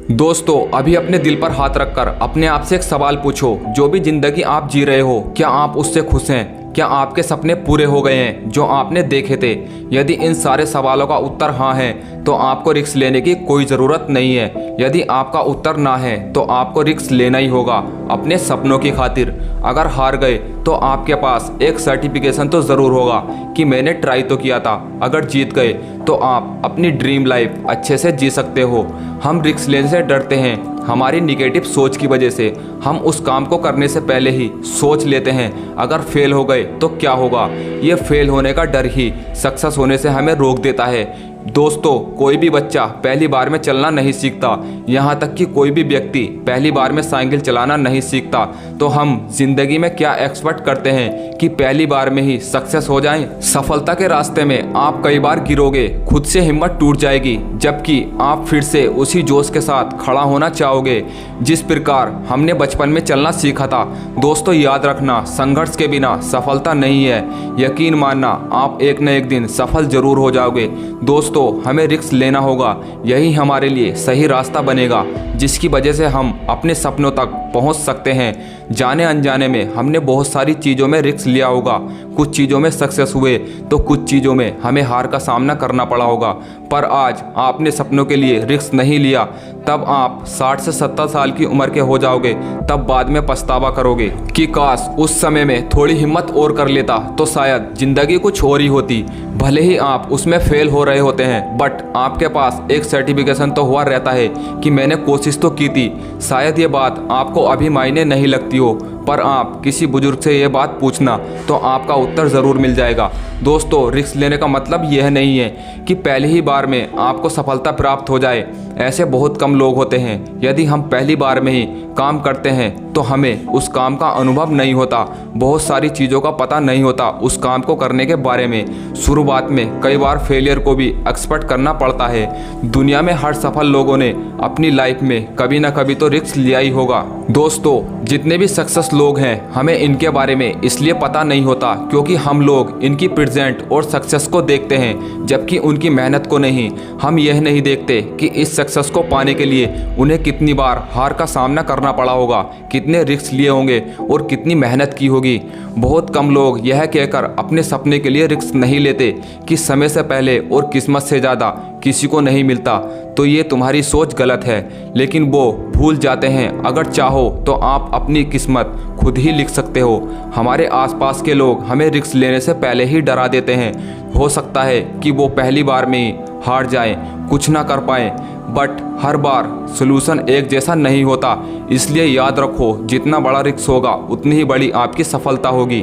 दोस्तों, अभी अपने दिल पर हाथ रखकर अपने आप से एक सवाल पूछो। जो भी जिंदगी आप जी रहे हो, क्या आप उससे खुश हैं? क्या आपके सपने पूरे हो गए हैं जो आपने देखे थे? यदि इन सारे सवालों का उत्तर हाँ है तो आपको रिस्क लेने की कोई ज़रूरत नहीं है। यदि आपका उत्तर ना है तो आपको रिस्क लेना ही होगा अपने सपनों की खातिर। अगर हार गए तो आपके पास एक सर्टिफिकेशन तो ज़रूर होगा कि मैंने ट्राई तो किया था। अगर जीत गए तो आप अपनी ड्रीम लाइफ अच्छे से जी सकते हो। हम रिस्क लेने से डरते हैं हमारी निगेटिव सोच की वजह से। हम उस काम को करने से पहले ही सोच लेते हैं अगर फेल हो गए तो क्या होगा। ये फेल होने का डर ही सक्सेस होने से हमें रोक देता है। दोस्तों, कोई भी बच्चा पहली बार में चलना नहीं सीखता, यहाँ तक कि कोई भी व्यक्ति पहली बार में साइकिल चलाना नहीं सीखता। तो हम जिंदगी में क्या एक्सपेक्ट करते हैं कि पहली बार में ही सक्सेस हो जाएं? सफलता के रास्ते में आप कई बार गिरोगे, खुद से हिम्मत टूट जाएगी, जबकि आप फिर से उसी जोश के साथ खड़ा होना चाहोगे जिस प्रकार हमने बचपन में चलना सीखा था। दोस्तों, याद रखना, संघर्ष के बिना सफलता नहीं है। यकीन मानना, आप एक न एक दिन सफल जरूर हो जाओगे। दोस्तों, हमें रिस्क लेना होगा, यही हमारे लिए सही रास्ता बनेगा जिसकी वजह से हम अपने सपनों तक पहुंच सकते हैं। जाने अनजाने में हमने बहुत सारी चीज़ों में रिस्क लिया होगा। कुछ चीज़ों में सक्सेस हुए तो कुछ चीज़ों में हमें हार का सामना करना पड़ा होगा। पर आज आपने सपनों के लिए रिस्क नहीं लिया, तब आप 60 से 70 साल की उम्र के हो जाओगे। तब बाद में पछतावा करोगे कि काश उस समय में थोड़ी हिम्मत और कर लेता तो शायद जिंदगी कुछ और ही होती। भले ही आप उसमें फेल हो रहे होते हैं, बट आपके पास एक सर्टिफिकेशन तो हुआ रहता है कि मैंने कोशिश तो की थी। शायद ये बात आपको अभी मायने नहीं लगती हो, पर आप किसी बुजुर्ग से ये बात पूछना तो आपका उत्तर ज़रूर मिल जाएगा। दोस्तों, रिस्क लेने का मतलब यह नहीं है कि पहली ही बार में आपको सफलता प्राप्त हो जाए। ऐसे बहुत कम लोग होते हैं। यदि हम पहली बार में ही काम करते हैं तो हमें उस काम का अनुभव नहीं होता, बहुत सारी चीज़ों का पता नहीं होता उस काम को करने के बारे में। शुरुआत में कई बार फेलियर को भी एक्सपेक्ट करना पड़ता है। दुनिया में हर सफल लोगों ने अपनी लाइफ में कभी ना कभी तो रिस्क लिया ही होगा। दोस्तों, जितने भी सक्सेस लोग हैं, हमें इनके बारे में इसलिए पता नहीं होता क्योंकि हम लोग इनकी प्रेजेंट और सक्सेस को देखते हैं, जबकि उनकी मेहनत को नहीं। हम यह नहीं देखते कि इस सक्सेस को पाने के लिए उन्हें कितनी बार हार का सामना करना पड़ा होगा, कितने रिस्क लिए होंगे और कितनी मेहनत की होगी। बहुत कम लोग यह कहकर अपने सपने के लिए रिस्क नहीं लेते कि समय से पहले और किस्मत से ज़्यादा किसी को नहीं मिलता। तो ये तुम्हारी सोच गलत है, लेकिन वो भूल जाते हैं अगर चाहो तो आप अपनी किस्मत खुद ही लिख सकते हो। हमारे आसपास के लोग हमें रिस्क लेने से पहले ही डरा देते हैं। हो सकता है कि वो पहली बार में ही हार जाएं, कुछ ना कर पाएं, बट हर बार सलूशन एक जैसा नहीं होता। इसलिए याद रखो, जितना बड़ा रिस्क होगा उतनी ही बड़ी आपकी सफलता होगी।